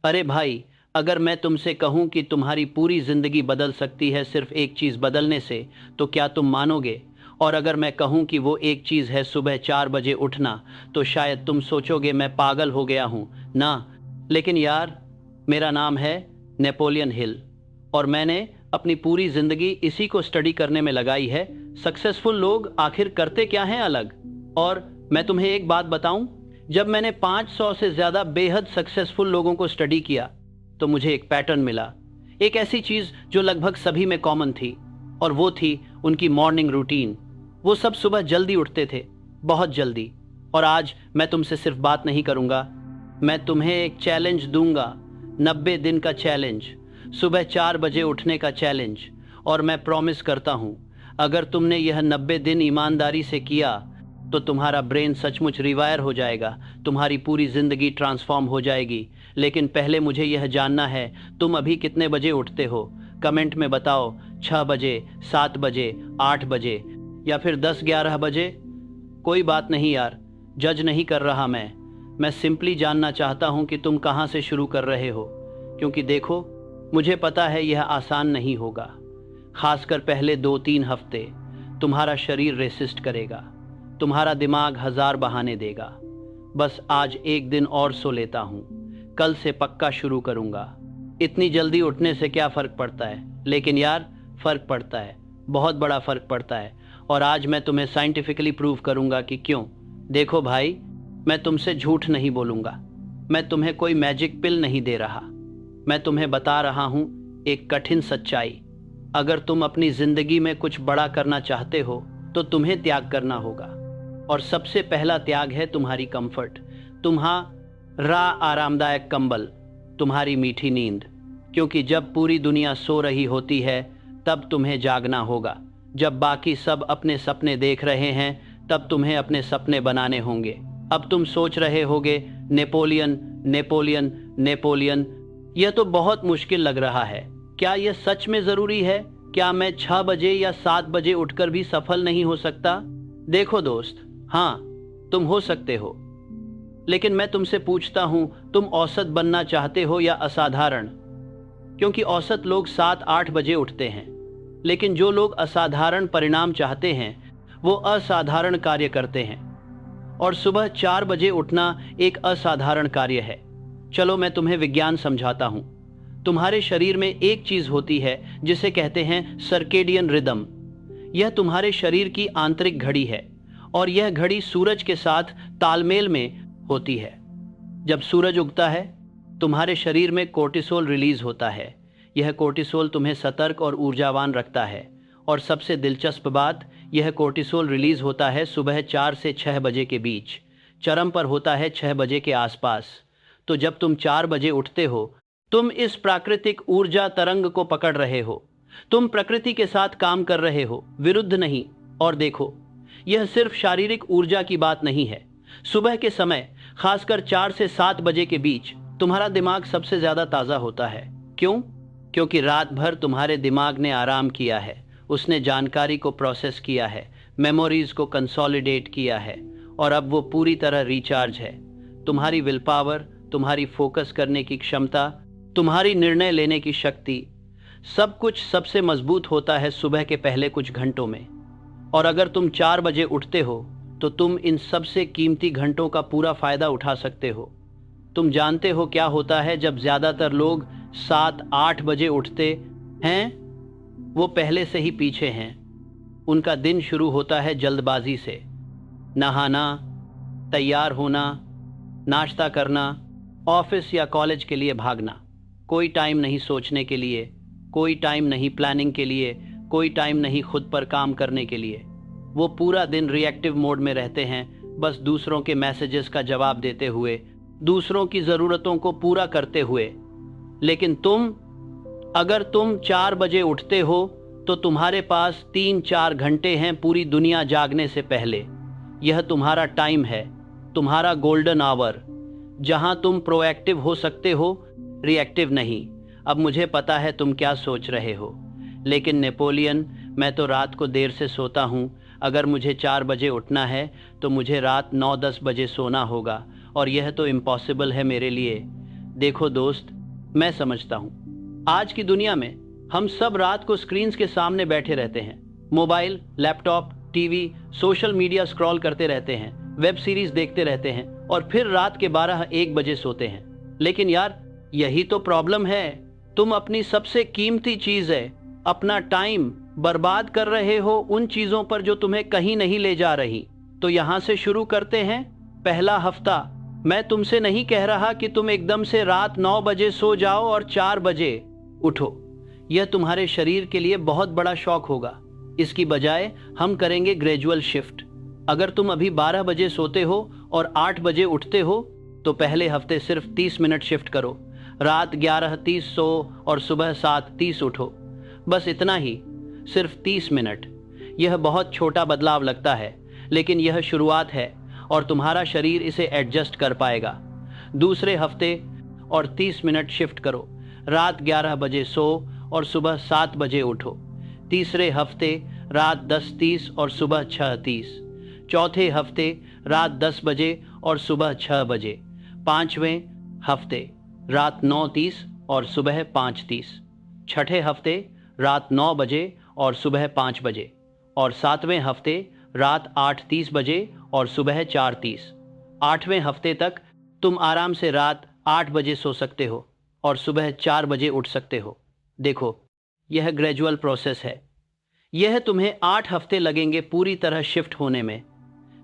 अरे भाई, अगर मैं तुमसे कहूं कि तुम्हारी पूरी जिंदगी बदल सकती है सिर्फ एक चीज बदलने से, तो क्या तुम मानोगे? और अगर मैं कहूं कि वो एक चीज है सुबह 4 बजे उठना, तो शायद तुम सोचोगे मैं पागल हो गया हूं ना। लेकिन यार, मेरा नाम है नेपोलियन हिल, और मैंने अपनी पूरी जिंदगी इसी को स्टडी करने में लगाई है। सक्सेसफुल लोग आखिर करते क्या हैं अलग। और मैं तुम्हें एक बात बताऊं, जब मैंने 500 से ज्यादा बेहद सक्सेसफुल लोगों को स्टडी किया, तो मुझे एक पैटर्न मिला। एक ऐसी चीज जो लगभग सभी में कॉमन थी, और वो थी उनकी मॉर्निंग रूटीन। वो सब सुबह जल्दी उठते थे, बहुत जल्दी। और आज मैं तुमसे सिर्फ बात नहीं करूंगा, मैं तुम्हें एक चैलेंज दूंगा। 90 दिन का चैलेंज, सुबह 4 बजे उठने का चैलेंज। और मैं प्रॉमिस करता हूं, अगर तुमने यह 90 दिन ईमानदारी से किया, तो तुम्हारा ब्रेन सचमुच रिवायर हो जाएगा, तुम्हारी पूरी जिंदगी ट्रांसफॉर्म हो जाएगी। लेकिन पहले मुझे यह जानना है, तुम अभी कितने बजे उठते हो? कमेंट में बताओ। 6 बजे, 7 बजे, 8 बजे, या फिर 10-11 बजे? कोई बात नहीं यार, जज नहीं कर रहा मैं सिंपली जानना चाहता हूं कि तुम कहां से शुरू कर रहे हो। क्योंकि देखो, मुझे पता है यह आसान नहीं होगा। खासकर पहले 2-3 हफ्ते तुम्हारा शरीर रेसिस्ट करेगा, तुम्हारा दिमाग हजार बहाने देगा। बस आज एक दिन और सो लेता हूं, कल से पक्का शुरू करूंगा। इतनी जल्दी उठने से क्या फर्क पड़ता है? लेकिन यार, फर्क पड़ता है, बहुत बड़ा फर्क पड़ता है। और आज मैं तुम्हें साइंटिफिकली प्रूव करूंगा कि क्यों। देखो भाई, मैं तुमसे झूठ नहीं बोलूंगा, मैं तुम्हें कोई मैजिक पिल नहीं दे रहा। मैं तुम्हें बता रहा हूं एक कठिन सच्चाई। अगर तुम अपनी जिंदगी में कुछ बड़ा करना चाहते हो, तो तुम्हें त्याग करना होगा। और सबसे पहला त्याग है तुम्हारी कंफर्ट, तुम्हारा आरामदायक कंबल, तुम्हारी मीठी नींद। क्योंकि जब पूरी दुनिया सो रही होती है, तब तुम्हें जागना होगा। जब बाकी सब अपने सपने देख रहे हैं, तब तुम्हें अपने सपने बनाने होंगे। अब तुम सोच रहे होगे, नेपोलियन नेपोलियन नेपोलियन, यह तो बहुत मुश्किल लग रहा है। क्या यह सच में जरूरी है? क्या मैं 6 बजे या 7 बजे उठकर भी सफल नहीं हो सकता? देखो दोस्त, हाँ, तुम हो सकते हो। लेकिन मैं तुमसे पूछता हूं, तुम औसत बनना चाहते हो या असाधारण? क्योंकि औसत लोग 7-8 बजे उठते हैं, लेकिन जो लोग असाधारण परिणाम चाहते हैं, वो असाधारण कार्य करते हैं। और सुबह 4 बजे उठना एक असाधारण कार्य है। चलो मैं तुम्हें विज्ञान समझाता हूं। तुम्हारे शरीर में एक चीज होती है जिसे कहते हैं सर्केडियन रिदम। यह तुम्हारे शरीर की आंतरिक घड़ी है, और यह घड़ी सूरज के साथ तालमेल में होती है। जब सूरज उगता है, तुम्हारे शरीर में कोर्टिसोल रिलीज होता है। यह कोर्टिसोल तुम्हें सतर्क और ऊर्जावान रखता है। और सबसे दिलचस्प बात, यह कोर्टिसोल रिलीज होता है सुबह 4 से 6 बजे के बीच, चरम पर होता है 6 बजे के आसपास। तो जब तुम 4 बजे उठते हो, तुम इस प्राकृतिक ऊर्जा तरंग को पकड़ रहे हो। तुम प्रकृति के साथ काम कर रहे हो, विरुद्ध नहीं। और देखो, यह सिर्फ शारीरिक ऊर्जा की बात नहीं है। सुबह के समय, खासकर 4 से 7 बजे के बीच, तुम्हारा दिमाग सबसे ज्यादा ताजा होता है। क्यों? क्योंकि रात भर तुम्हारे दिमाग ने आराम किया है, उसने जानकारी को प्रोसेस किया है, मेमोरीज को कंसोलिडेट किया है, और अब वो पूरी तरह रिचार्ज है। तुम्हारी विल पावर, तुम्हारी फोकस करने की क्षमता, तुम्हारी निर्णय लेने की शक्ति, सब कुछ सबसे मजबूत होता है सुबह के पहले कुछ घंटों में। और अगर तुम 4 बजे उठते हो, तो तुम इन सबसे कीमती घंटों का पूरा फायदा उठा सकते हो। तुम जानते हो क्या होता है जब ज्यादातर लोग 7-8 बजे उठते हैं? वो पहले से ही पीछे हैं। उनका दिन शुरू होता है जल्दबाजी से। नहाना, तैयार होना, नाश्ता करना, ऑफिस या कॉलेज के लिए भागना। कोई टाइम नहीं सोचने के लिए, कोई टाइम नहीं प्लानिंग के लिए, कोई टाइम नहीं खुद पर काम करने के लिए। वो पूरा दिन रिएक्टिव मोड में रहते हैं, बस दूसरों के मैसेजेस का जवाब देते हुए, दूसरों की ज़रूरतों को पूरा करते हुए। लेकिन अगर तुम 4 बजे उठते हो, तो तुम्हारे पास 3-4 घंटे हैं पूरी दुनिया जागने से पहले। यह तुम्हारा टाइम है, तुम्हारा गोल्डन आवर, जहां तुम प्रोएक्टिव हो सकते हो, रिएक्टिव नहीं। अब मुझे पता है तुम क्या सोच रहे हो, लेकिन नेपोलियन, मैं तो रात को देर से सोता हूं। अगर मुझे 4 बजे उठना है, तो मुझे रात 9-10 बजे सोना होगा, और यह तो इम्पॉसिबल है मेरे लिए। देखो दोस्त, मैं समझता हूँ आज की दुनिया में हम सब रात को स्क्रीन्स के सामने बैठे रहते हैं। Mobile, laptop, TV, social media scroll करते रहते हैं, वेब सीरीज देखते रहते हैं और फिर रात के 12-1 बजे सोते हैं। लेकिन यार, यही तो प्रॉब्लम है। तुम अपनी सबसे कीमती चीज है, अपना टाइम बर्बाद कर रहे हो उन चीजों पर जो तुम्हें कहीं नहीं ले जा रही। तो यहां से शुरू करते हैं। पहला हफ्ता। मैं तुमसे नहीं कह रहा कि तुम एकदम से रात 9 बजे सो जाओ और 4 बजे उठो। यह तुम्हारे शरीर के लिए बहुत बड़ा शॉक होगा। इसकी बजाय हम करेंगे ग्रेजुअल शिफ्ट। अगर तुम अभी 12 बजे सोते हो और 8 बजे उठते हो तो पहले हफ्ते सिर्फ 30 मिनट शिफ्ट करो। रात 11:30 सो और सुबह 7:30 उठो। बस इतना ही, सिर्फ 30 मिनट। यह बहुत छोटा बदलाव लगता है, लेकिन यह शुरुआत है और तुम्हारा शरीर इसे एडजस्ट कर पाएगा। दूसरे हफ्ते और 30 मिनट शिफ्ट करो। रात 11 बजे सो और सुबह 7 बजे उठो। तीसरे हफ्ते रात 10:30 और सुबह 6:30। चौथे हफ्ते रात 10 बजे और सुबह 6 बजे। पांचवें हफ्ते रात 9:30 और सुबह 5:30। छठे हफ्ते रात 9 बजे और सुबह 5 बजे। और सातवें हफ्ते रात 8:30 बजे और सुबह 4:30। 8वें हफ्ते तक तुम आराम से रात 8 बजे सो सकते हो और सुबह 4 बजे उठ सकते हो। देखो, यह ग्रेजुअल प्रोसेस है। यह तुम्हें 8 हफ्ते लगेंगे पूरी तरह शिफ्ट होने में,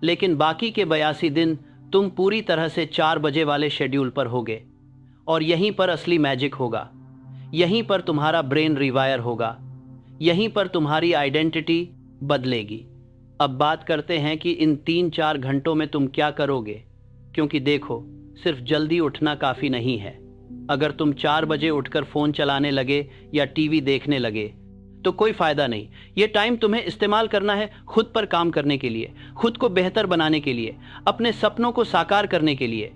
लेकिन बाकी के 82 दिन तुम पूरी तरह से 4 बजे वाले शेड्यूल पर होगे। और यहीं पर असली मैजिक होगा। यहीं पर तुम्हारा ब्रेन रिवायर होगा। यहीं पर तुम्हारी आइडेंटिटी बदलेगी। अब बात करते हैं कि इन 3-4 घंटों में तुम क्या करोगे। क्योंकि देखो, सिर्फ जल्दी उठना काफ़ी नहीं है। अगर तुम 4 बजे उठकर फ़ोन चलाने लगे या टीवी देखने लगे तो कोई फ़ायदा नहीं। ये टाइम तुम्हें इस्तेमाल करना है खुद पर काम करने के लिए, खुद को बेहतर बनाने के लिए, अपने सपनों को साकार करने के लिए।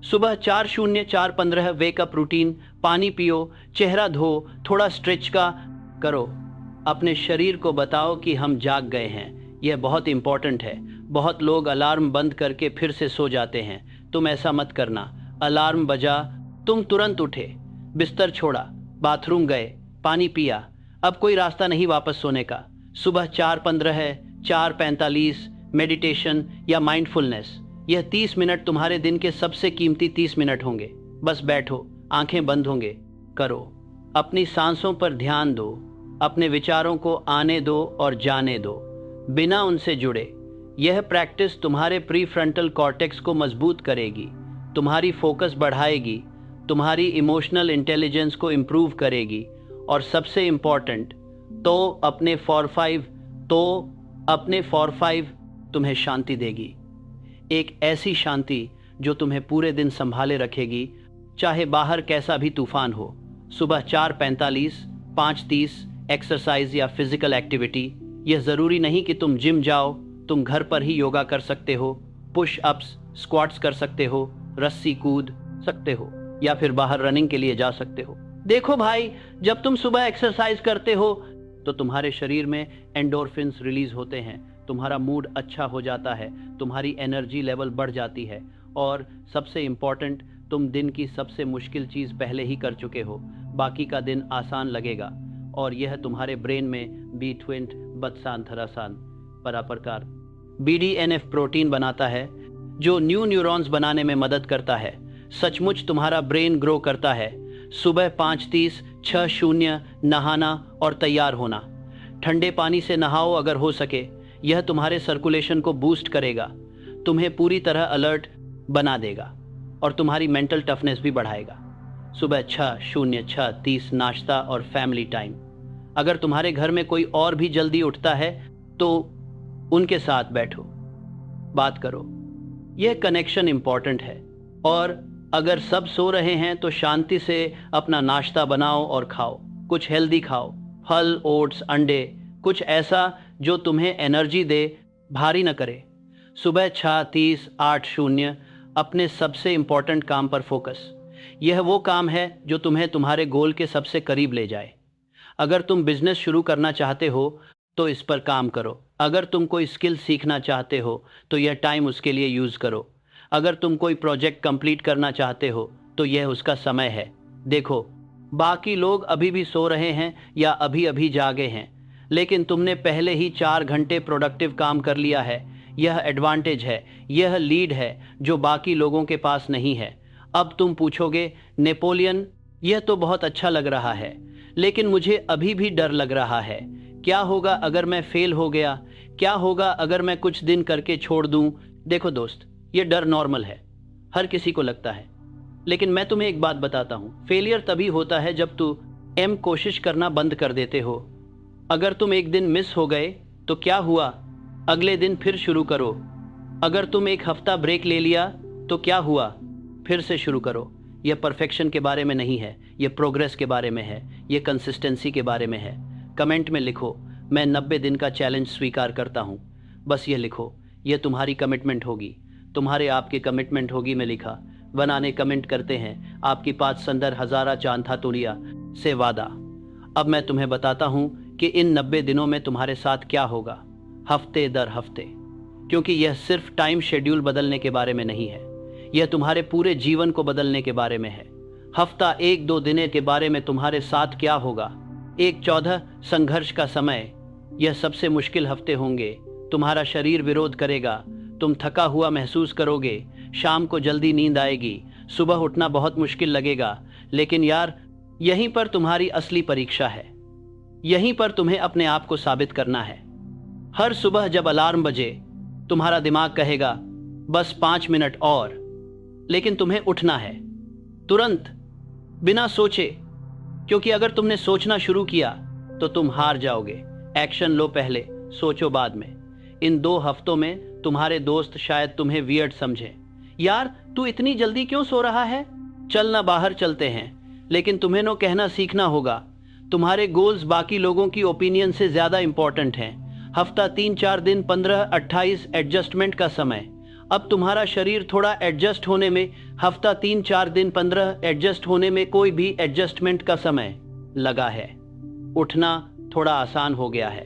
सुबह 4:04:15 वेकअप रूटीन, पानी पियो, चेहरा धो, थोड़ा स्ट्रेच का करो। अपने शरीर को बताओ कि हम जाग गए हैं। यह बहुत इंपॉर्टेंट है। बहुत लोग अलार्म बंद करके फिर से सो जाते हैं। तुम ऐसा मत करना। अलार्म बजा, तुम तुरंत उठे, बिस्तर छोड़ा, बाथरूम गए, पानी पिया। अब कोई रास्ता नहीं वापस सोने का। सुबह 4:15 है, 4:45 मेडिटेशन या माइंडफुलनेस। यह 30 मिनट तुम्हारे दिन के सबसे कीमती 30 मिनट होंगे। बस बैठो, आंखें बंद होंगे, करो। अपनी सांसों पर ध्यान दो, अपने विचारों को आने दो और जाने दो, बिना उनसे जुड़े। यह प्रैक्टिस तुम्हारे प्रीफ्रंटल कॉर्टेक्स को मजबूत करेगी, तुम्हारी फोकस बढ़ाएगी, तुम्हारी इमोशनल इंटेलिजेंस को इम्प्रूव करेगी और सबसे इम्पॉर्टेंट तो अपने फॉर फाइव तुम्हें शांति देगी। एक ऐसी शांति जो तुम्हें पूरे दिन संभाले रखेगी, चाहे बाहर कैसा भी तूफान हो। सुबह 4:45, 5:30 एक्सरसाइज या फिजिकल एक्टिविटी। यह ज़रूरी नहीं कि तुम जिम जाओ, तुम घर पर ही योगा कर सकते हो, पुश अप्स, स्क्वाट्स कर सकते हो, रस्सी कूद सकते हो या फिर बाहर रनिंग के लिए जा सकते हो। देखो भाई, जब तुम सुबह एक्सरसाइज करते हो तो तुम्हारे शरीर में एंडोर्फिन्स रिलीज होते हैं, तुम्हारा मूड अच्छा हो जाता है, तुम्हारी एनर्जी लेवल बढ़ जाती है और सबसे इम्पॉर्टेंट, तुम दिन की सबसे मुश्किल चीज़ पहले ही कर चुके हो। बाकी का दिन आसान लगेगा और यह तुम्हारे ब्रेन में बीट्विंट बत्सान थरासान पराप्रकार BDNF प्रोटीन बनाता है जो न्यू न्यूरॉन्स बनाने में मदद करता है। सचमुच तुम्हारा ब्रेन ग्रो करता है। सुबह 5:30 6:00 नहाना और तैयार होना। ठंडे पानी से नहाओ अगर हो सके। यह तुम्हारे सर्कुलेशन को बूस्ट करेगा, तुम्हें पूरी तरह अलर्ट बना देगा और तुम्हारी मेंटल टफनेस भी बढ़ाएगा। सुबह 6:06:30 नाश्ता और फैमिली टाइम। अगर तुम्हारे घर में कोई और भी जल्दी उठता है तो उनके साथ बैठो, बात करो। यह कनेक्शन इंपॉर्टेंट है। और अगर सब सो रहे हैं तो शांति से अपना नाश्ता बनाओ और खाओ। कुछ हेल्दी खाओ, फल, ओट्स, अंडे, कुछ ऐसा जो तुम्हें एनर्जी दे, भारी न करे। सुबह 6:30 8:00 अपने सबसे इंपॉर्टेंट काम पर फोकस। यह वो काम है जो तुम्हें तुम्हारे गोल के सबसे करीब ले जाए। अगर तुम बिजनेस शुरू करना चाहते हो तो इस पर काम करो। अगर तुम कोई स्किल सीखना चाहते हो तो यह टाइम उसके लिए यूज़ करो। अगर तुम कोई प्रोजेक्ट कंप्लीट करना चाहते हो तो यह उसका समय है। देखो, बाकी लोग अभी भी सो रहे हैं या अभी अभी जागे हैं, लेकिन तुमने पहले ही 4 घंटे प्रोडक्टिव काम कर लिया है। यह एडवांटेज है, यह लीड है जो बाकी लोगों के पास नहीं है। अब तुम पूछोगे, नेपोलियन, यह तो बहुत अच्छा लग रहा है, लेकिन मुझे अभी भी डर लग रहा है। क्या होगा अगर मैं फेल हो गया? क्या होगा अगर मैं कुछ दिन करके छोड़ दूं? देखो दोस्त, यह डर नॉर्मल है, हर किसी को लगता है। लेकिन मैं तुम्हें एक बात बताता हूं, फेलियर तभी होता है जब तुम कोशिश करना बंद कर देते हो। अगर तुम एक दिन मिस हो गए तो क्या हुआ, अगले दिन फिर शुरू करो। अगर तुम एक हफ्ता ब्रेक ले लिया तो क्या हुआ, फिर से शुरू करो। यह परफेक्शन के बारे में नहीं है, यह प्रोग्रेस के बारे में है, यह कंसिस्टेंसी के बारे में है। कमेंट में लिखो, मैं 90 दिन का चैलेंज स्वीकार करता हूँ। बस ये लिखो, यह तुम्हारी कमिटमेंट होगी, तुम्हारे आपकी कमिटमेंट होगी। मैं लिखा बनाने कमेंट करते हैं, आपकी 5 संदर हजारा चांद था तुरिया से वादा। अब मैं तुम्हें बताता हूं कि इन 90 दिनों में तुम्हारे साथ क्या होगा, हफ्ते दर हफ्ते, क्योंकि यह सिर्फ टाइम शेड्यूल बदलने के बारे में नहीं है, यह तुम्हारे पूरे जीवन को बदलने के बारे में है। हफ्ता 1-2 दिन के बारे में तुम्हारे साथ क्या होगा, 1/14 संघर्ष का समय, यह सबसे मुश्किल हफ्ते होंगे। तुम्हारा शरीर विरोध करेगा, तुम थका हुआ महसूस करोगे, शाम को जल्दी नींद आएगी, सुबह उठना बहुत मुश्किल लगेगा। लेकिन यार, यहीं पर तुम्हारी असली परीक्षा है, यहीं पर तुम्हें अपने आप को साबित करना है। हर सुबह जब अलार्म बजे, तुम्हारा दिमाग कहेगा बस 5 मिनट और, लेकिन तुम्हें उठना है तुरंत, बिना सोचे, क्योंकि अगर तुमने सोचना शुरू किया तो तुम हार जाओगे। एक्शन लो पहले, सोचो बाद में। इन 2 हफ्तों में तुम्हारे दोस्त शायद तुम्हें वियर्ड समझे, यार तू इतनी जल्दी क्यों सो रहा है, चल ना बाहर चलते हैं। लेकिन तुम्हें नो कहना सीखना होगा, तुम्हारे गोल्स बाकी लोगों की ओपिनियन से ज्यादा इंपॉर्टेंट हैं। हफ्ता 3-4 दिन 15-28 एडजस्टमेंट का समय। अब तुम्हारा शरीर थोड़ा एडजस्ट होने में, हफ्ता 3-4 दिन 15 एडजस्ट होने में कोई भी एडजस्टमेंट का समय लगा है। उठना थोड़ा आसान हो गया है,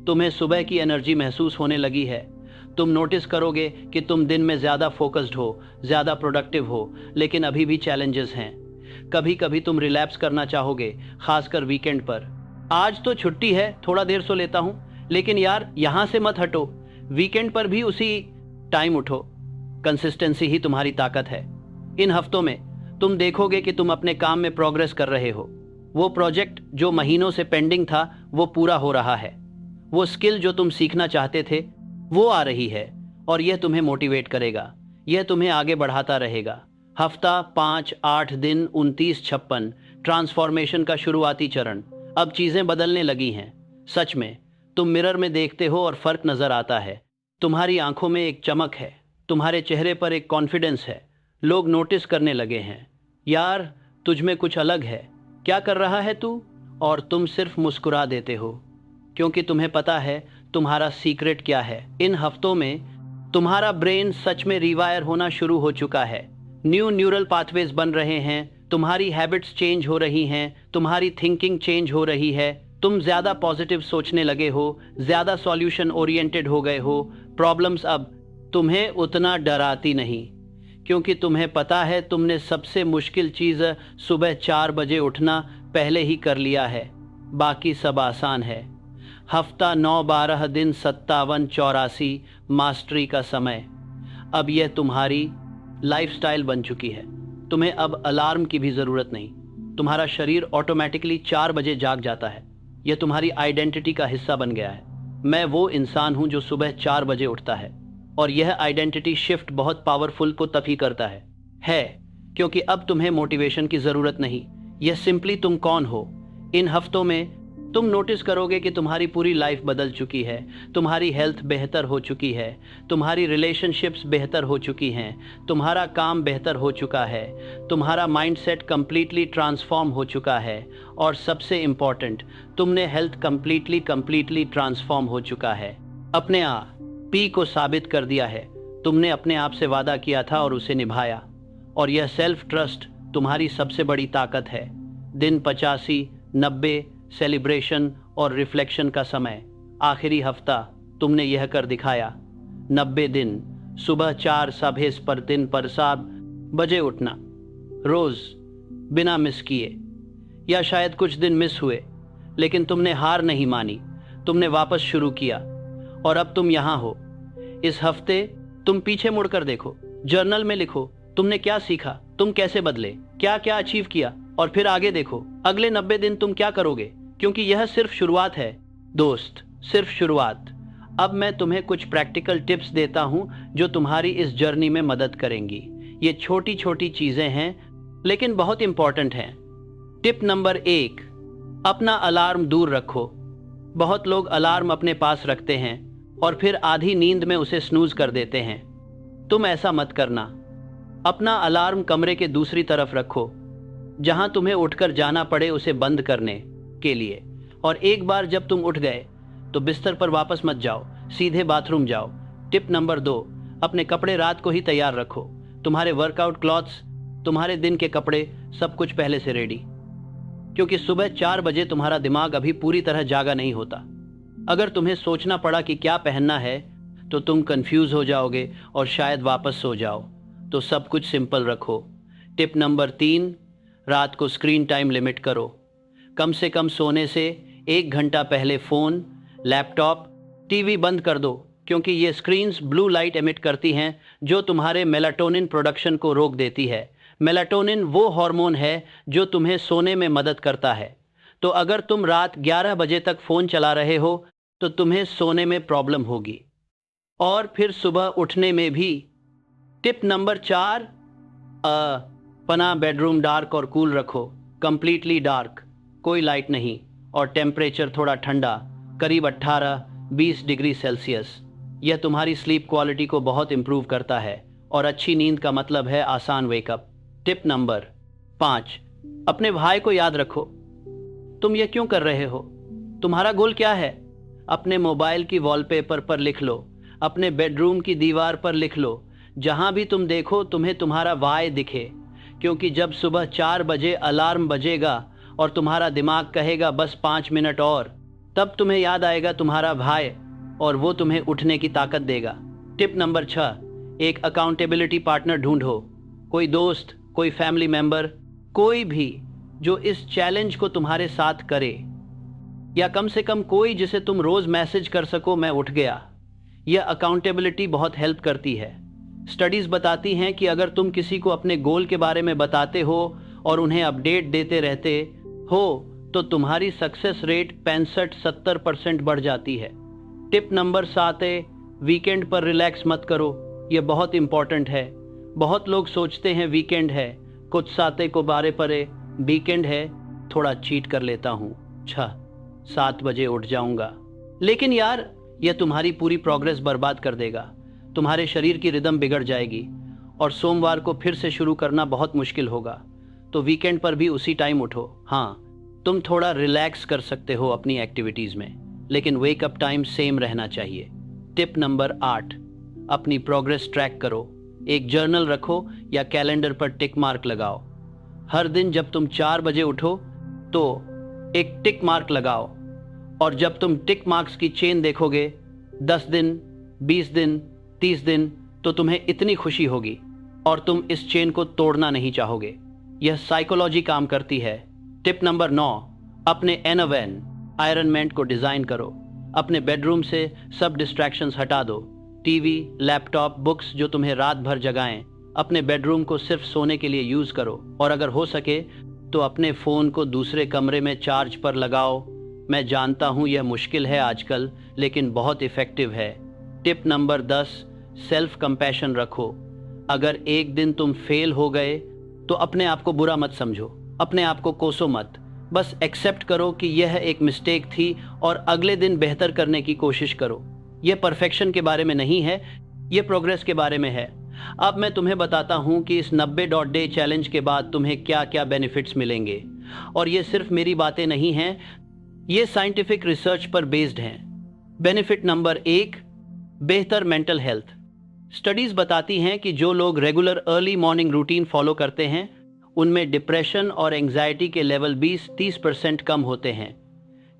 तुम्हें सुबह की एनर्जी महसूस होने लगी है। तुम नोटिस करोगे कि तुम दिन में ज्यादा फोकस्ड हो, ज्यादा प्रोडक्टिव हो, लेकिन अभी भी चैलेंजेस हैं। कभी कभी तुम रिलैप्स करना चाहोगे, खासकर वीकेंड पर। आज तो छुट्टी है, थोड़ा देर सो लेता हूं, लेकिन यार यहां से मत हटो, वीकेंड पर भी उसी टाइम उठो। कंसिस्टेंसी ही तुम्हारी ताकत है। इन हफ्तों में तुम देखोगे कि तुम अपने काम में प्रोग्रेस कर रहे हो। वो प्रोजेक्ट जो महीनों से पेंडिंग था वो पूरा हो रहा है, वो स्किल जो तुम सीखना चाहते थे वो आ रही है, और यह तुम्हें मोटिवेट करेगा, यह तुम्हें आगे बढ़ाता रहेगा। हफ्ता 5-8 दिन 29-56 ट्रांसफॉर्मेशन का शुरुआती चरण। अब चीजें बदलने लगी हैं, सच में। तुम मिरर में देखते हो और फर्क नजर आता है। तुम्हारी आंखों में एक चमक है, तुम्हारे चेहरे पर एक कॉन्फिडेंस है। लोग नोटिस करने लगे हैं, यार तुझ में कुछ अलग है, क्या कर रहा है तू? और तुम सिर्फ मुस्कुरा देते हो, क्योंकि तुम्हें पता है तुम्हारा सीक्रेट क्या है। इन हफ्तों में तुम्हारा ब्रेन सच में रिवायर होना शुरू हो चुका है, न्यू न्यूरल पाथवेज बन रहे हैं, तुम्हारी हैबिट्स चेंज हो रही हैं, तुम्हारी थिंकिंग चेंज हो रही है। तुम ज्यादा पॉजिटिव सोचने लगे हो, ज्यादा सॉल्यूशन ओरिएंटेड हो गए हो। प्रॉब्लम्स अब तुम्हें उतना डराती नहीं, क्योंकि तुम्हें पता है तुमने सबसे मुश्किल चीज सुबह 4 बजे उठना पहले ही कर लिया है, बाकी सब आसान है। हफ्ता 9-12 दिन 57-84 मास्टरी का समय। अब यह तुम्हारी लाइफस्टाइल बन चुकी है, तुम्हें अब अलार्म की भी जरूरत नहीं, तुम्हारा शरीर ऑटोमेटिकली 4 बजे जाग जाता है। यह तुम्हारी आइडेंटिटी का हिस्सा बन गया है। मैं वो इंसान हूं जो सुबह 4 बजे उठता है, और यह आइडेंटिटी शिफ्ट बहुत पावरफुल को तभी करता है क्योंकि अब तुम्हें मोटिवेशन की जरूरत नहीं, यह सिंपली तुम कौन हो। इन हफ्तों में तुम नोटिस करोगे कि तुम्हारी पूरी लाइफ बदल चुकी है, तुम्हारी हेल्थ बेहतर हो चुकी है, तुम्हारी रिलेशनशिप्स बेहतर हो चुकी हैं, तुम्हारा काम बेहतर हो चुका है, तुम्हारा माइंडसेट कंप्लीटली ट्रांसफॉर्म हो चुका है, और सबसे इम्पॉर्टेंट, तुमने हेल्थ कंप्लीटली ट्रांसफॉर्म हो चुका है। अपने आप पी को साबित कर दिया है, तुमने अपने आप से वादा किया था और उसे निभाया, और यह सेल्फ ट्रस्ट तुम्हारी सबसे बड़ी ताकत है। दिन 85-90 सेलिब्रेशन और रिफ्लेक्शन का समय। आखिरी हफ्ता तुमने यह कर दिखाया। 90 दिन सुबह 4 सभेस पर दिन पर 7 बजे उठना। रोज बिना मिस किए, या शायद कुछ दिन मिस हुए, लेकिन तुमने हार नहीं मानी, तुमने वापस शुरू किया और अब तुम यहां हो। इस हफ्ते तुम पीछे मुड़कर देखो, जर्नल में लिखो तुमने क्या सीखा, तुम कैसे बदले, क्या क्या अचीव किया, और फिर आगे देखो अगले 90 दिन तुम क्या करोगे, क्योंकि यह सिर्फ शुरुआत है दोस्त, सिर्फ शुरुआत। अब मैं तुम्हें कुछ प्रैक्टिकल टिप्स देता हूं जो तुम्हारी इस जर्नी में मदद करेंगी। ये छोटी छोटी चीजें हैं लेकिन बहुत इंपॉर्टेंट हैं। टिप नंबर 1, अपना अलार्म दूर रखो। बहुत लोग अलार्म अपने पास रखते हैं और फिर आधी नींद में उसे स्नूज कर देते हैं। तुम ऐसा मत करना। अपना अलार्म कमरे के दूसरी तरफ रखो, जहां तुम्हें उठकर जाना पड़े उसे बंद करने के लिए। और एक बार जब तुम उठ गए तो बिस्तर पर वापस मत जाओ, सीधे बाथरूम जाओ। टिप नंबर 2, अपने कपड़े रात को ही तैयार रखो। तुम्हारे वर्कआउट क्लॉथ्स, तुम्हारे दिन के कपड़े, सब कुछ पहले से रेडी, क्योंकि सुबह 4 बजे तुम्हारा दिमाग अभी पूरी तरह जागा नहीं होता। अगर तुम्हें सोचना पड़ा कि क्या पहनना है तो तुम कंफ्यूज हो जाओगे और शायद वापस सो जाओ। तो सब कुछ सिंपल रखो। टिप नंबर 3, रात को स्क्रीन टाइम लिमिट करो। कम से कम सोने से 1 घंटा पहले फ़ोन, लैपटॉप, टीवी बंद कर दो, क्योंकि ये स्क्रीन्स ब्लू लाइट एमिट करती हैं जो तुम्हारे मेलाटोनिन प्रोडक्शन को रोक देती है। मेलाटोनिन वो हार्मोन है जो तुम्हें सोने में मदद करता है। तो अगर तुम रात 11 बजे तक फ़ोन चला रहे हो तो तुम्हें सोने में प्रॉब्लम होगी और फिर सुबह उठने में भी। टिप नंबर 4, अपना बेडरूम डार्क और कूल रखो। कंप्लीटली डार्क, कोई लाइट नहीं, और टेम्परेचर थोड़ा ठंडा, करीब 18-20 डिग्री सेल्सियस। यह तुम्हारी स्लीप क्वालिटी को बहुत इम्प्रूव करता है और अच्छी नींद का मतलब है आसान वेकअप। टिप नंबर 5, अपने भाई को याद रखो। तुम ये क्यों कर रहे हो, तुम्हारा गोल क्या है? अपने मोबाइल की वॉलपेपर पर लिख लो, अपने बेडरूम की दीवार पर लिख लो, जहां भी तुम देखो तुम्हें तुम्हारा वाई दिखे। क्योंकि जब सुबह 4 बजे अलार्म बजेगा और तुम्हारा दिमाग कहेगा बस 5 मिनट और, तब तुम्हें याद आएगा तुम्हारा भाई और वो तुम्हें उठने की ताकत देगा। टिप नंबर 6, एक अकाउंटेबिलिटी पार्टनर ढूंढो। कोई दोस्त, कोई फैमिली मेंबर, कोई भी जो इस चैलेंज को तुम्हारे साथ करे, या कम से कम कोई जिसे तुम रोज मैसेज कर सको मैं उठ गया। यह अकाउंटेबिलिटी बहुत हेल्प करती है। स्टडीज बताती हैं कि अगर तुम किसी को अपने गोल के बारे में बताते हो और उन्हें अपडेट देते रहते हो तो तुम्हारी सक्सेस रेट 65-70% बढ़ जाती है। टिप नंबर 7 है, वीकेंड पर रिलैक्स मत करो। यह बहुत इंपॉर्टेंट है। बहुत लोग सोचते हैं वीकेंड है, कुछ साते को बारे परे, वीकेंड है थोड़ा चीट कर लेता हूँ, 6-7 बजे उठ जाऊंगा। लेकिन यार, यह तुम्हारी पूरी प्रोग्रेस बर्बाद कर देगा। तुम्हारे शरीर की रिदम बिगड़ जाएगी और सोमवार को फिर से शुरू करना बहुत मुश्किल होगा। तो वीकेंड पर भी उसी टाइम उठो। हाँ, तुम थोड़ा रिलैक्स कर सकते हो अपनी एक्टिविटीज़ में, लेकिन वेकअप टाइम सेम रहना चाहिए। टिप नंबर 8, अपनी प्रोग्रेस ट्रैक करो। एक जर्नल रखो या कैलेंडर पर टिक मार्क लगाओ। हर दिन जब तुम 4 बजे उठो तो एक टिक मार्क लगाओ, और जब तुम टिक मार्क्स की चेन देखोगे 10 दिन, 20 दिन, 30 दिन, तो तुम्हें इतनी खुशी होगी और तुम इस चेन को तोड़ना नहीं चाहोगे। यह साइकोलॉजी काम करती है। टिप नंबर 9, अपने एनवेन आयरनमेंट को डिज़ाइन करो। अपने बेडरूम से सब डिस्ट्रैक्शंस हटा दो, टीवी, लैपटॉप, बुक्स जो तुम्हें रात भर जगाएं। अपने बेडरूम को सिर्फ सोने के लिए यूज़ करो, और अगर हो सके तो अपने फ़ोन को दूसरे कमरे में चार्ज पर लगाओ। मैं जानता हूँ यह मुश्किल है आजकल, लेकिन बहुत इफ़ेक्टिव है। टिप नंबर 10, सेल्फ कंपैशन रखो। अगर एक दिन तुम फेल हो गए तो अपने आप को बुरा मत समझो, अपने आप को कोसो मत। बस एक्सेप्ट करो कि यह एक मिस्टेक थी और अगले दिन बेहतर करने की कोशिश करो। यह परफेक्शन के बारे में नहीं है, यह प्रोग्रेस के बारे में है। अब मैं तुम्हें बताता हूं कि इस 90 डॉट डे चैलेंज के बाद तुम्हें क्या क्या बेनिफिट्स मिलेंगे। और ये सिर्फ मेरी बातें नहीं हैं, ये साइंटिफिक रिसर्च पर बेस्ड हैं। बेनिफिट नंबर 1, बेहतर मेंटल हेल्थ। स्टडीज बताती हैं कि जो लोग regular early morning routine follow करते हैं उनमें डिप्रेशन और एंग्जाइटी के लेवल 20-30% कम होते हैं,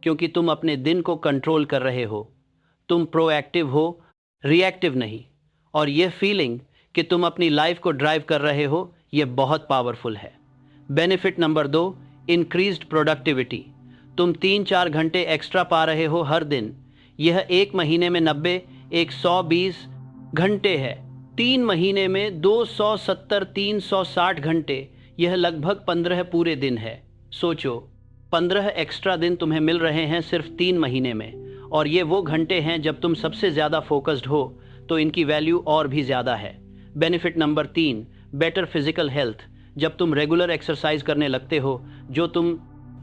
क्योंकि तुम अपने दिन को कंट्रोल कर रहे हो। तुम प्रोएक्टिव हो, रिएक्टिव नहीं। और यह फीलिंग कि तुम अपनी लाइफ को ड्राइव कर रहे हो, ये बहुत पावरफुल है। Benefit number 2, increased productivity. तुम 3-4 घंटे एक्स्ट्रा पा रहे हो हर दिन। यह 1 महीने में 90, 120 घंटे है। 3 महीने में 270, 360 घंटे, यह लगभग 15 पूरे दिन है। सोचो, 15 एक्स्ट्रा दिन तुम्हें मिल रहे हैं सिर्फ 3 महीने में, और ये वो घंटे हैं जब तुम सबसे ज़्यादा फोकस्ड हो, तो इनकी वैल्यू और भी ज़्यादा है। Benefit number 3, better physical health. जब तुम रेगुलर एक्सरसाइज करने लगते हो, जो तुम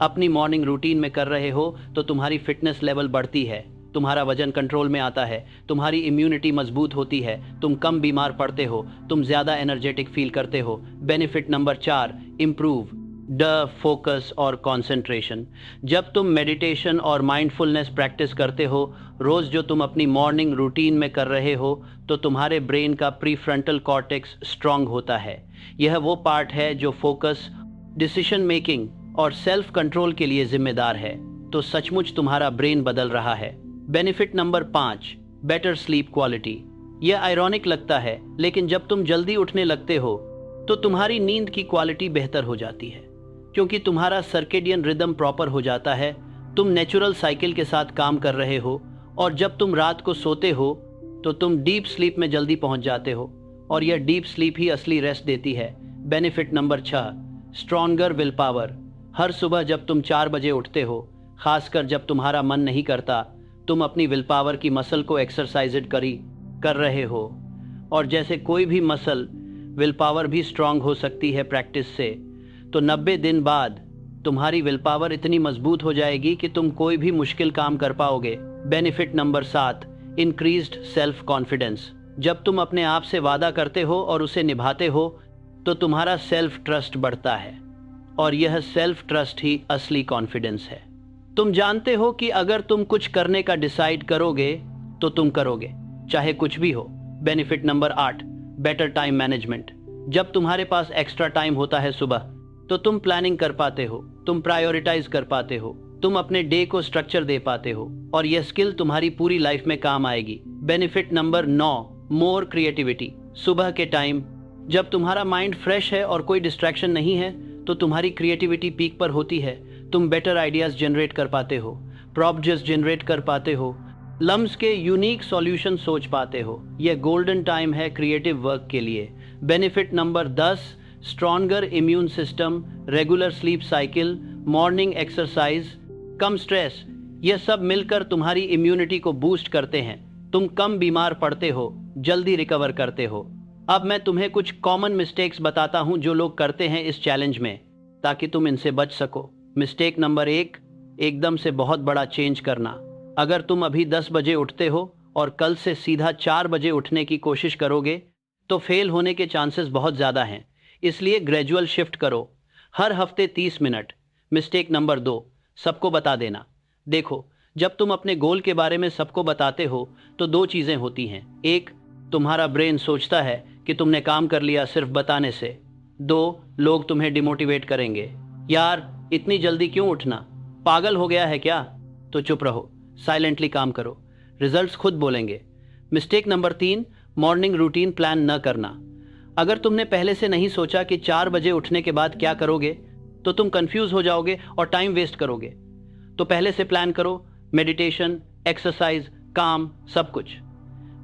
अपनी मॉर्निंग रूटीन में कर रहे हो, तो तुम्हारी फिटनेस लेवल बढ़ती है, तुम्हारा वजन कंट्रोल में आता है, तुम्हारी इम्यूनिटी मजबूत होती है, तुम कम बीमार पड़ते हो, तुम ज़्यादा एनर्जेटिक फील करते हो। Benefit number 4, improve the focus और कंसंट्रेशन। जब तुम मेडिटेशन और माइंडफुलनेस प्रैक्टिस करते हो रोज़, जो तुम अपनी मॉर्निंग रूटीन में कर रहे हो, तो तुम्हारे ब्रेन का प्रीफ्रंटल कॉर्टेक्स स्ट्रांग होता है। यह वो पार्ट है जो फोकस, डिसीजन मेकिंग और सेल्फ कंट्रोल के लिए जिम्मेदार है। तो सचमुच तुम्हारा ब्रेन बदल रहा है। Benefit number 5, better sleep quality. यह आयरॉनिक लगता है, लेकिन जब तुम जल्दी उठने लगते हो तो तुम्हारी नींद की क्वालिटी बेहतर हो जाती है, क्योंकि तुम्हारा सर्केडियन रिदम प्रॉपर हो जाता है। तुम नेचुरल साइकिल के साथ काम कर रहे हो, और जब तुम रात को सोते हो तो तुम डीप स्लीप में जल्दी पहुंच जाते हो, और यह डीप स्लीप ही असली रेस्ट देती है। Benefit number 6, stronger will power. हर सुबह जब तुम 4 बजे उठते हो, खासकर जब तुम्हारा मन नहीं करता, तुम अपनी विल पावर की मसल को एक्सरसाइज कर रहे हो। और जैसे कोई भी मसल, विल पावर भी स्ट्रांग हो सकती है प्रैक्टिस से। तो 90 दिन बाद तुम्हारी विल पावर इतनी मजबूत हो जाएगी कि तुम कोई भी मुश्किल काम कर पाओगे। Benefit number 7, increased self confidence. जब तुम अपने आप से वादा करते हो और उसे निभाते हो, तो तुम्हारा सेल्फ ट्रस्ट बढ़ता है, और यह सेल्फ ट्रस्ट ही असली कॉन्फिडेंस है। तुम जानते हो कि अगर तुम कुछ करने का डिसाइड करोगे तो तुम करोगे, चाहे कुछ भी हो। Benefit number 8, better time management. जब तुम्हारे पास एक्स्ट्रा टाइम होता है सुबह, तो तुम प्लानिंग कर पाते हो, तुम प्रायोरिटाइज कर पाते हो, तुम अपने डे को स्ट्रक्चर दे पाते हो, और यह स्किल तुम्हारी पूरी लाइफ में काम आएगी। बेनिफिट नंबर 9, मोर क्रिएटिविटी। सुबह के टाइम जब तुम्हारा माइंड फ्रेश है और कोई डिस्ट्रैक्शन नहीं है, तो तुम्हारी क्रिएटिविटी पीक पर होती है। तुम बेटर आइडियाज जनरेट कर पाते हो, प्रॉब्जेक्ट्स जनरेट कर पाते हो, लम्स के यूनिक सॉल्यूशन सोच पाते हो। यह गोल्डन टाइम है क्रिएटिव वर्क के लिए। Benefit number 10, stronger immune system, regular sleep cycle, morning exercise, कम स्ट्रेस, यह सब मिलकर तुम्हारी इम्यूनिटी को बूस्ट करते हैं। तुम कम बीमार पड़ते हो, जल्दी रिकवर करते हो। अब मैं तुम्हें कुछ कॉमन मिस्टेक्स बताता हूं जो लोग करते हैं इस चैलेंज में, ताकि तुम इनसे बच सको। मिस्टेक नंबर 1, एकदम से बहुत बड़ा चेंज करना। अगर तुम अभी 10 बजे उठते हो और कल से सीधा 4 बजे उठने की कोशिश करोगे, तो फेल होने के चांसेस बहुत ज़्यादा हैं। इसलिए ग्रेजुअल शिफ्ट करो, हर हफ्ते 30 मिनट। मिस्टेक नंबर 2, सबको बता देना। देखो, जब तुम अपने गोल के बारे में सबको बताते हो, तो 2 चीज़ें होती हैं। 1, तुम्हारा ब्रेन सोचता है कि तुमने काम कर लिया सिर्फ बताने से। 2, लोग तुम्हें डिमोटिवेट करेंगे। यार, इतनी जल्दी क्यों उठना, पागल हो गया है क्या? तो चुप रहो, साइलेंटली काम करो, रिजल्ट्स खुद बोलेंगे। Mistake number 3, morning routine plan न करना। अगर तुमने पहले से नहीं सोचा कि 4 बजे उठने के बाद क्या करोगे, तो तुम कंफ्यूज हो जाओगे और टाइम वेस्ट करोगे। तो पहले से प्लान करो, मेडिटेशन, एक्सरसाइज, काम, सब कुछ।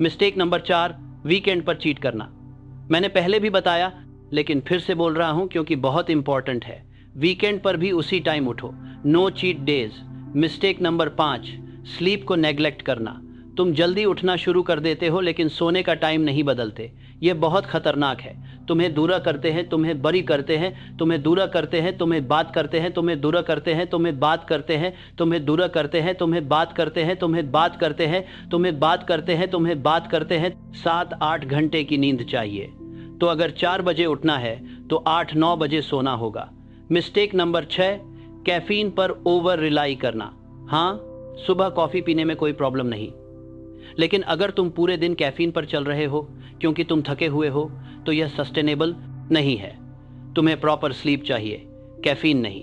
मिस्टेक नंबर 4, वीकेंड पर चीट करना। मैंने पहले भी बताया, लेकिन फिर से बोल रहा हूं क्योंकि बहुत इंपॉर्टेंट है। वीकेंड पर भी उसी टाइम उठो, no cheat days. Mistake number 5, sleep को नेग्लेक्ट करना। तुम जल्दी उठना शुरू कर देते हो, लेकिन सोने का टाइम नहीं बदलते। यह बहुत खतरनाक है। तुम्हें दूरा करते हैं, तुम्हें बरी करते हैं, तुम्हें दूरा करते हैं, तुम्हें बात करते हैं, तुम्हें दूरा करते हैं, तुम्हें बात करते हैं, तुम्हें दूरा करते हैं, तुम्हें बात करते हैं, तुम्हें बात करते हैं, तुम्हें बात करते हैं, तुम्हें बात करते हैं। 7-8 घंटे की नींद चाहिए। तो अगर 4 बजे उठना है, तो 8-9 बजे सोना होगा। मिस्टेक नंबर 6, कैफीन पर ओवर रिलाई करना। हाँ, सुबह कॉफ़ी पीने में कोई प्रॉब्लम नहीं, लेकिन अगर तुम पूरे दिन कैफीन पर चल रहे हो क्योंकि तुम थके हुए हो, तो यह सस्टेनेबल नहीं है। तुम्हें प्रॉपर स्लीप चाहिए, कैफीन नहीं।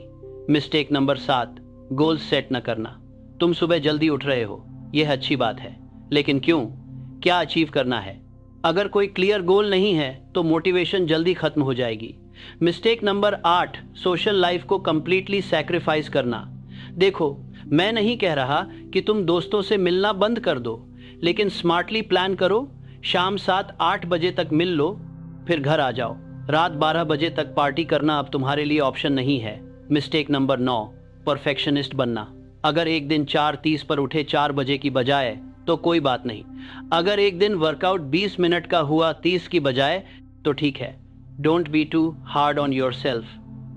मिस्टेक नंबर 7, गोल सेट न करना। तुम सुबह जल्दी उठ रहे हो, यह अच्छी बात है, लेकिन क्यों, क्या अचीव करना है? अगर कोई क्लियर गोल नहीं है, तो मोटिवेशन जल्दी खत्म हो जाएगी। मिस्टेक नंबर 8, सोशल लाइफ को कंप्लीटली सैक्रिफाइस करना। देखो, मैं नहीं कह रहा कि तुम दोस्तों से मिलना बंद कर दो, लेकिन स्मार्टली प्लान करो। शाम 7-8 बजे तक मिल लो, फिर घर आ जाओ। रात 12 बजे तक पार्टी करना अब तुम्हारे लिए ऑप्शन नहीं है। मिस्टेक नंबर 9, परफेक्शनिस्ट बनना। अगर एक दिन 4:30 पर उठे 4 बजे की बजाय तो कोई बात नहीं। अगर एक दिन वर्कआउट 20 मिनट का हुआ 30 की बजाय तो ठीक है। Don't be too hard on yourself.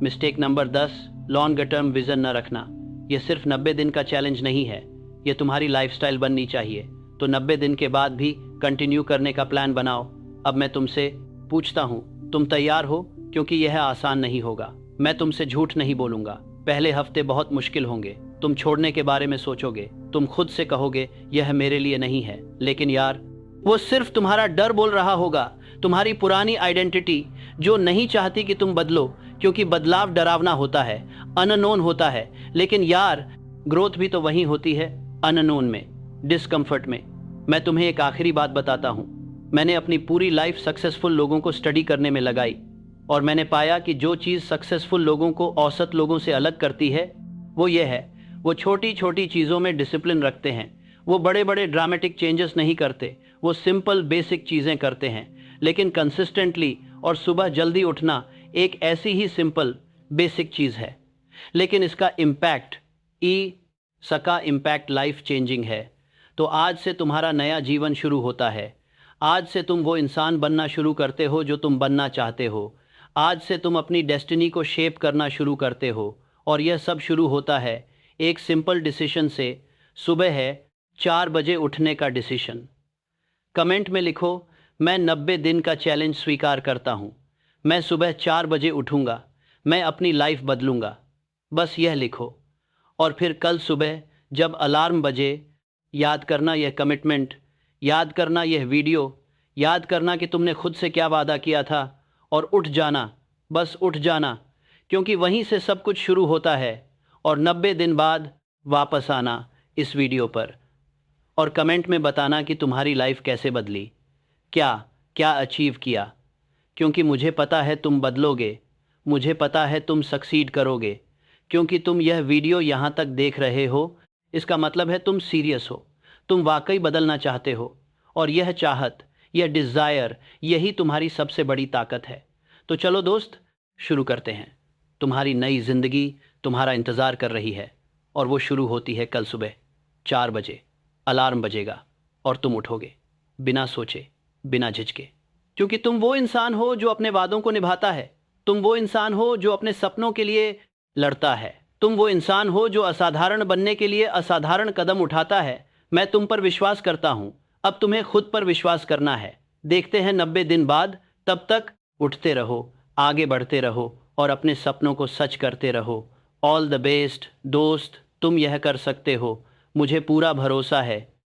Mistake number 10, long term vision न रखना। यह सिर्फ 90 दिन का चैलेंज नहीं है, यह तुम्हारी लाइफस्टाइल बननी चाहिए। तो 90 दिन के बाद भी कंटिन्यू करने का प्लान बनाओ। अब मैं तुमसे पूछता हूँ, तुम तैयार हो? क्योंकि यह आसान नहीं होगा। मैं तुमसे झूठ नहीं बोलूंगा। पहले हफ्ते बहुत मुश्किल होंगे। तुम छोड़ने के बारे में सोचोगे, तुम खुद से कहोगे यह मेरे लिए नहीं है। लेकिन यार, वो सिर्फ तुम्हारा डर बोल रहा होगा, तुम्हारी पुरानी आइडेंटिटी जो नहीं चाहती कि तुम बदलो। क्योंकि बदलाव डरावना होता है, अननोन होता है। लेकिन यार, ग्रोथ भी तो वहीं होती है, अननोन में, डिस्कम्फर्ट में। मैं तुम्हें एक आखिरी बात बताता हूँ। मैंने अपनी पूरी लाइफ सक्सेसफुल लोगों को स्टडी करने में लगाई, और मैंने पाया कि जो चीज़ सक्सेसफुल लोगों को औसत लोगों से अलग करती है वो ये है, वो छोटी छोटी चीज़ों में डिसिप्लिन रखते हैं। वो बड़े बड़े ड्रामेटिक चेंजेस नहीं करते, वो सिंपल बेसिक चीज़ें करते हैं, लेकिन कंसिस्टेंटली। और सुबह जल्दी उठना एक ऐसी ही सिंपल बेसिक चीज़ है, लेकिन इसका इम्पैक्ट, सका इम्पैक्ट लाइफ चेंजिंग है। तो आज से तुम्हारा नया जीवन शुरू होता है। आज से तुम वो इंसान बनना शुरू करते हो जो तुम बनना चाहते हो। आज से तुम अपनी डेस्टिनी को शेप करना शुरू करते हो। और यह सब शुरू होता है एक सिंपल डिसीजन से। सुबह है 4 बजे उठने का डिसीजन। कमेंट में लिखो, मैं 90 दिन का चैलेंज स्वीकार करता हूँ। मैं सुबह 4 बजे उठूँगा। मैं अपनी लाइफ बदलूँगा। बस यह लिखो। और फिर कल सुबह जब अलार्म बजे, याद करना यह कमिटमेंट, याद करना यह वीडियो, याद करना कि तुमने खुद से क्या वादा किया था, और उठ जाना, बस उठ जाना। क्योंकि वहीं से सब कुछ शुरू होता है। और 90 दिन बाद वापस आना इस वीडियो पर, और कमेंट में बताना कि तुम्हारी लाइफ कैसे बदली, क्या क्या अचीव किया। क्योंकि मुझे पता है तुम बदलोगे, मुझे पता है तुम सक्सीड करोगे। क्योंकि तुम यह वीडियो यहाँ तक देख रहे हो, इसका मतलब है तुम सीरियस हो, तुम वाकई बदलना चाहते हो। और यह चाहत, यह डिज़ायर, यही तुम्हारी सबसे बड़ी ताकत है। तो चलो दोस्त, शुरू करते हैं। तुम्हारी नई ज़िंदगी तुम्हारा इंतज़ार कर रही है, और वो शुरू होती है कल सुबह 4 बजे। अलार्म बजेगा और तुम उठोगे, बिना सोचे, बिना झिझके। क्योंकि तुम वो इंसान हो जो अपने वादों को निभाता है। तुम वो इंसान हो जो अपने सपनों के लिए लड़ता है। तुम वो इंसान हो जो असाधारण बनने के लिए असाधारण कदम उठाता है। मैं तुम पर विश्वास करता हूँ। अब तुम्हें खुद पर विश्वास करना है। देखते हैं 90 दिन बाद। तब तक उठते रहो, आगे बढ़ते रहो, और अपने सपनों को सच करते रहो। ऑल द बेस्ट दोस्त, तुम यह कर सकते हो। मुझे पूरा भरोसा है